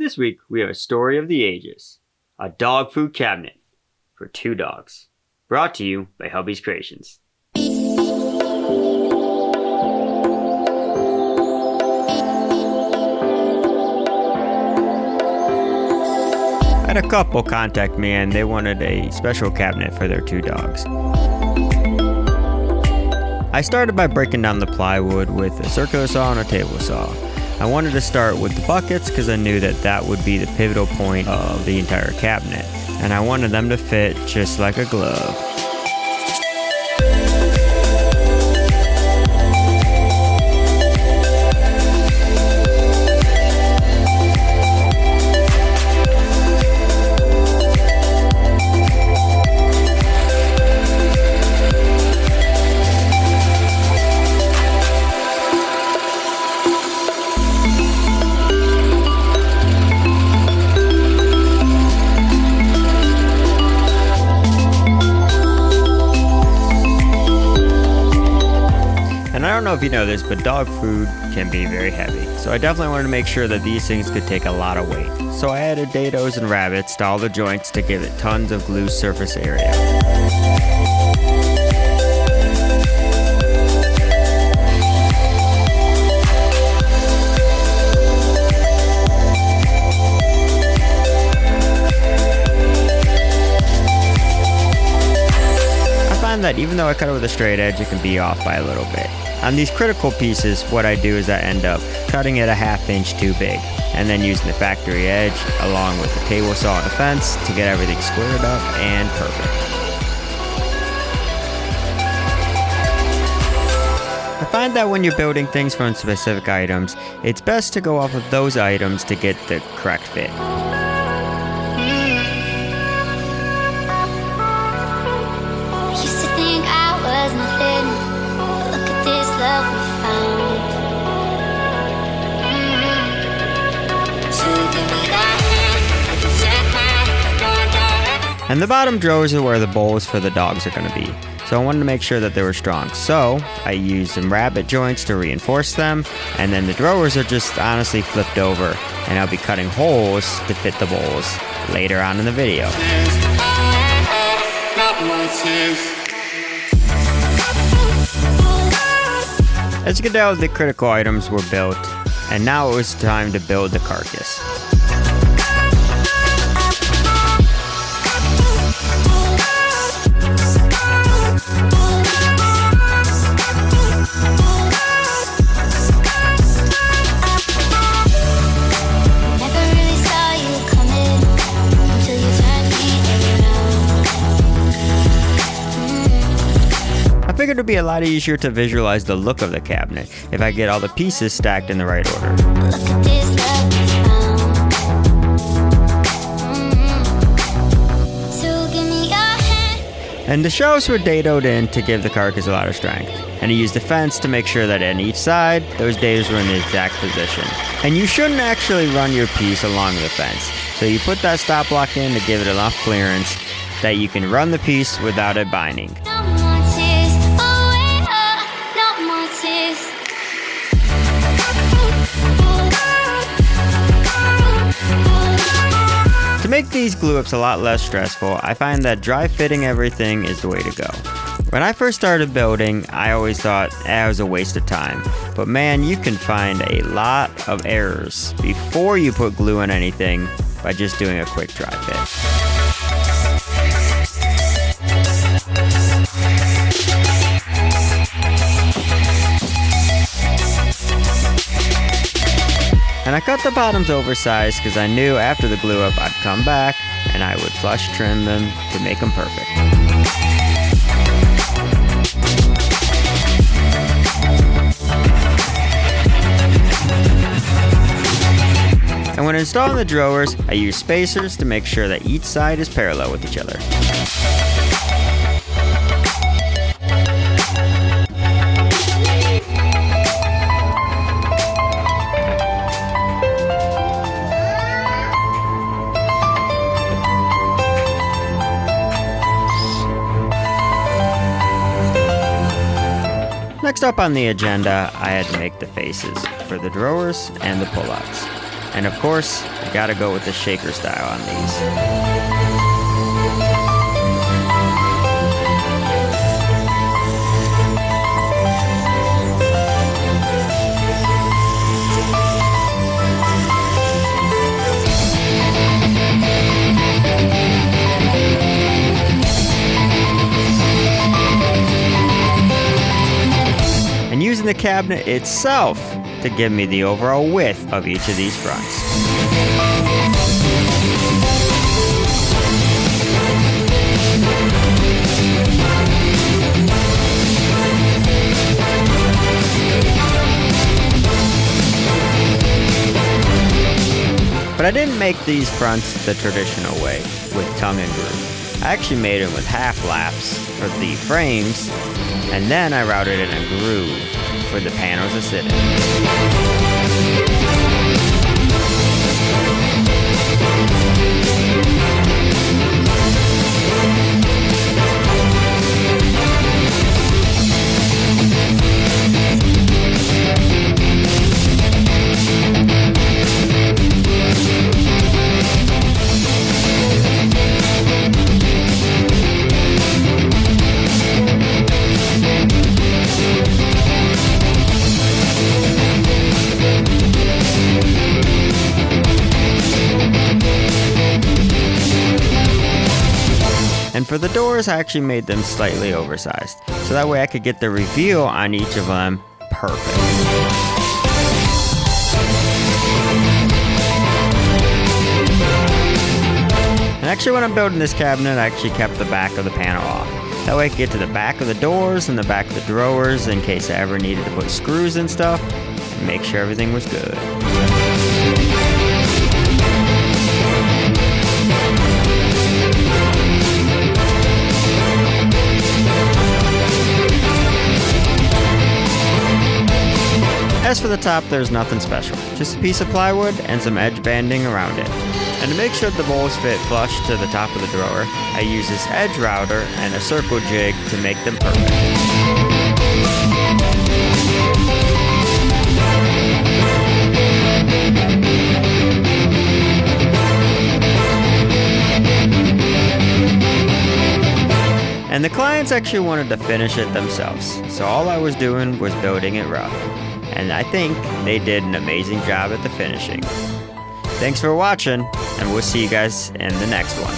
This week we have a story of the ages, a dog food cabinet for 2 dogs, brought to you by Hubby's Creations. I had a couple contact me and they wanted a special cabinet for their 2 dogs. I started by breaking down the plywood with a circular saw and a table saw. I wanted to start with the buckets because I knew that would be the pivotal point of the entire cabinet, and I wanted them to fit just like a glove. I don't know if you know this, but dog food can be very heavy. So I definitely wanted to make sure that these things could take a lot of weight. So I added dados and rabbits to all the joints to give it tons of glue surface area. That even though I cut it with a straight edge, it can be off by a little bit. On these critical pieces, what I do is I end up cutting it a 1/2 inch too big, and then using the factory edge along with the table saw and the fence to get everything squared up and perfect. I find that when you're building things from specific items, it's best to go off of those items to get the correct fit. And the bottom drawers are where the bowls for the dogs are going to be. So I wanted to make sure that they were strong. So I used some rabbit joints to reinforce them. And then the drawers are just honestly flipped over. And I'll be cutting holes to fit the bowls later on in the video. As you can tell, the critical items were built. And now it was time to build the carcass. I figured it'd be a lot easier to visualize the look of the cabinet if I get all the pieces stacked in the right order. And the shelves were dadoed in to give the carcass a lot of strength. And I used the fence to make sure that on each side, those dados were in the exact position. And you shouldn't actually run your piece along the fence. So you put that stop block in to give it enough clearance that you can run the piece without it binding. To make these glue ups a lot less stressful, I find that dry fitting everything is the way to go. When I first started building, I always thought it was a waste of time. But man, you can find a lot of errors before you put glue on anything by just doing a quick dry fit. And I cut the bottoms oversized because I knew after the glue up I'd come back and I would flush trim them to make them perfect. And when installing the drawers, I use spacers to make sure that each side is parallel with each other. Next up on the agenda, I had to make the faces for the drawers and the pullouts. And of course, you gotta go with the shaker style on these. And using the cabinet itself to give me the overall width of each of these fronts. But I didn't make these fronts the traditional way, with tongue and groove. I actually made them with half laps for the frames, and then I routed in a groove for the panels to sit in. And for the doors, I actually made them slightly oversized, so that way I could get the reveal on each of them perfect. And actually when I'm building this cabinet, I actually kept the back of the panel off. That way I could get to the back of the doors and the back of the drawers in case I ever needed to put screws and stuff, and make sure everything was good. As for the top, there's nothing special, just a piece of plywood and some edge banding around it. And to make sure the bowls fit flush to the top of the drawer, I use this edge router and a circle jig to make them perfect. And the clients actually wanted to finish it themselves, so all I was doing was building it rough. And I think they did an amazing job at the finishing. Thanks for watching, and we'll see you guys in the next one.